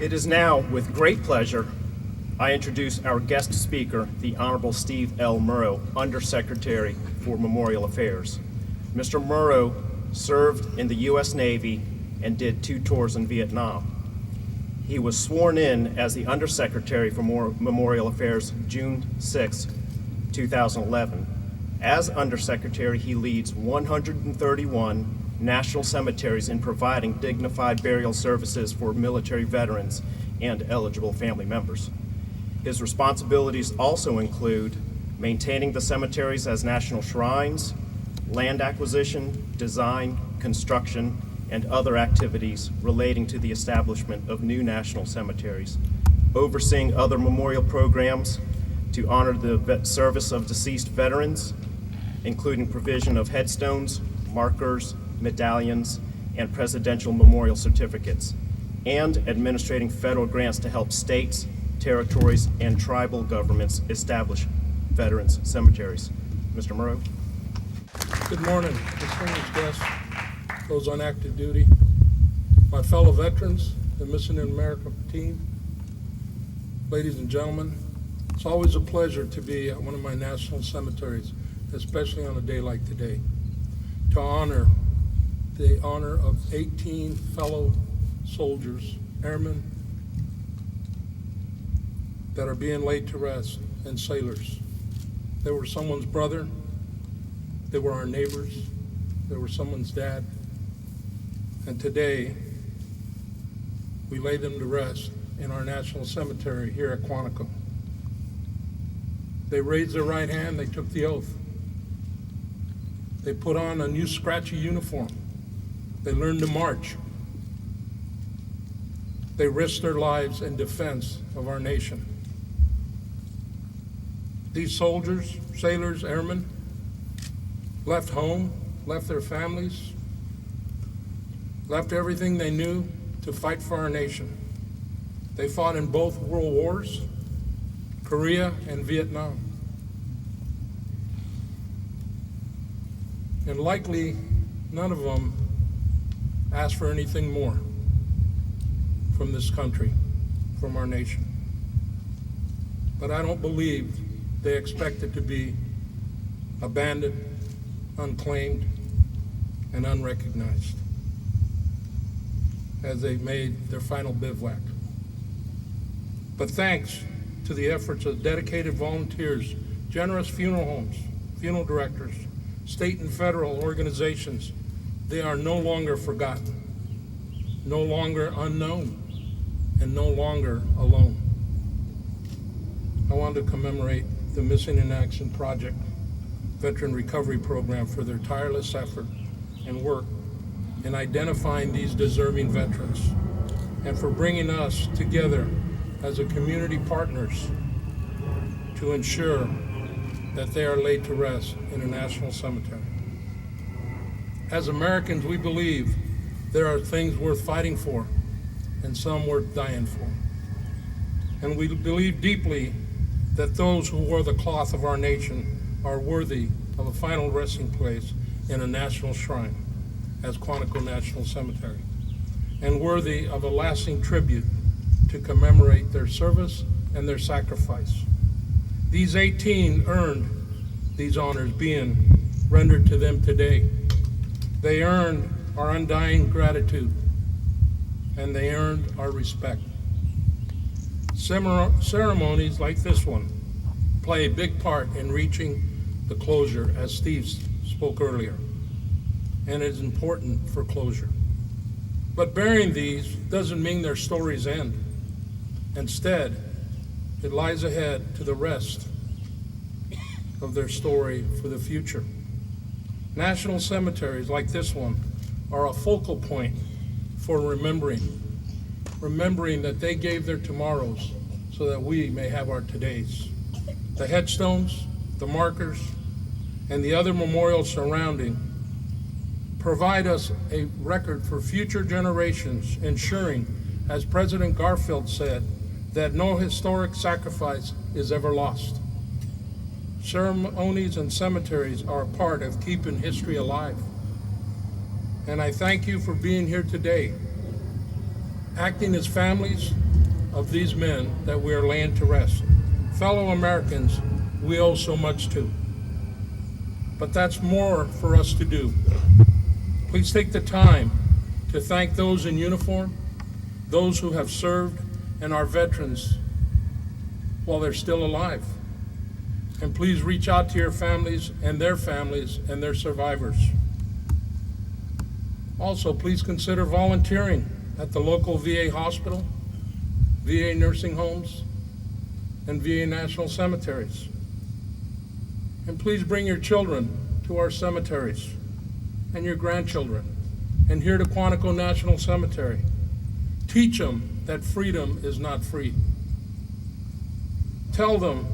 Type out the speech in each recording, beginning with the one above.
It is now with great pleasure I introduce our guest speaker, the Honorable Steve L. Muro, Undersecretary for Memorial Affairs. Mr. Muro served in the U.S. Navy and did 2 tours in Vietnam. He was sworn in as the Undersecretary for Memorial Affairs June 6, 2011. As Undersecretary, he leads 131 national cemeteries in providing dignified burial services for military veterans and eligible family members. His responsibilities also include maintaining the cemeteries as national shrines, land acquisition, design, construction, and other activities relating to the establishment of new national cemeteries, overseeing other memorial programs to honor the service of deceased veterans, including provision of headstones, markers, medallions, and presidential memorial certificates, and administrating federal grants to help states, territories, and tribal governments establish veterans cemeteries. Mr. Muro. Good morning, distinguished guests, those on active duty, my fellow veterans, the Missing in America team, ladies and gentlemen. It's always a pleasure to be at one of my national cemeteries, especially on a day like today, to honor the honor of 18 fellow soldiers, airmen, that are being laid to rest, and sailors. They were someone's brother, they were our neighbors, they were someone's dad, and today we lay them to rest in our national cemetery here at Quantico. They raised their right hand, they took the oath. They put on a new scratchy uniform. They learned to march. They risked their lives in defense of our nation. These soldiers, sailors, airmen left home, left their families, left everything they knew to fight for our nation. They fought in both world wars, Korea and Vietnam. And likely none of them asked for anything more from this country, from our nation. But I don't believe they expected to be abandoned, unclaimed, and unrecognized as they made their final bivouac. But thanks to the efforts of dedicated volunteers, generous funeral homes, funeral directors, state and federal organizations, they are no longer forgotten, no longer unknown, and no longer alone. I want to commemorate the Missing in Action Project Veteran Recovery Program for their tireless effort and work in identifying these deserving veterans and for bringing us together as a community partners to ensure that they are laid to rest in a national cemetery. As Americans, we believe there are things worth fighting for and some worth dying for. And we believe deeply that those who wore the cloth of our nation are worthy of a final resting place in a national shrine as Quantico National Cemetery, and worthy of a lasting tribute to commemorate their service and their sacrifice. These 18 earned these honors being rendered to them today. They earned our undying gratitude, and they earned our respect. Ceremonies like this one play a big part in reaching the closure, as Steve spoke earlier, and is important for closure. But burying these doesn't mean their stories end. Instead, it lies ahead to the rest of their story for the future. National cemeteries like this one are a focal point for remembering that they gave their tomorrows so that we may have our todays. The headstones, the markers, and the other memorials surrounding provide us a record for future generations, ensuring, as President Garfield said, that no historic sacrifice is ever lost. Ceremonies and cemeteries are a part of keeping history alive. And I thank you for being here today, acting as families, of these men that we are laying to rest. Fellow Americans, we owe so much to. But that's more for us to do. Please take the time to thank those in uniform, those who have served, and our veterans while they're still alive. And please reach out to your families and their survivors. Also, please consider volunteering at the local VA hospital, VA nursing homes, and VA national cemeteries. And please bring your children to our cemeteries and your grandchildren, and here to Quantico National Cemetery. Teach them that freedom is not free. Tell them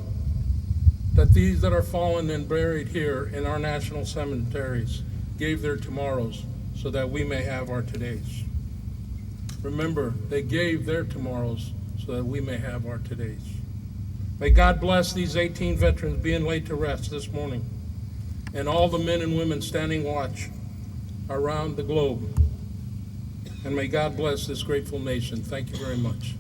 that these that are fallen and buried here in our national cemeteries gave their tomorrows so that we may have our todays. Remember, they gave their tomorrows so that we may have our todays. May God bless these 18 veterans being laid to rest this morning, and all the men and women standing watch around the globe. And may God bless this grateful nation. Thank you very much.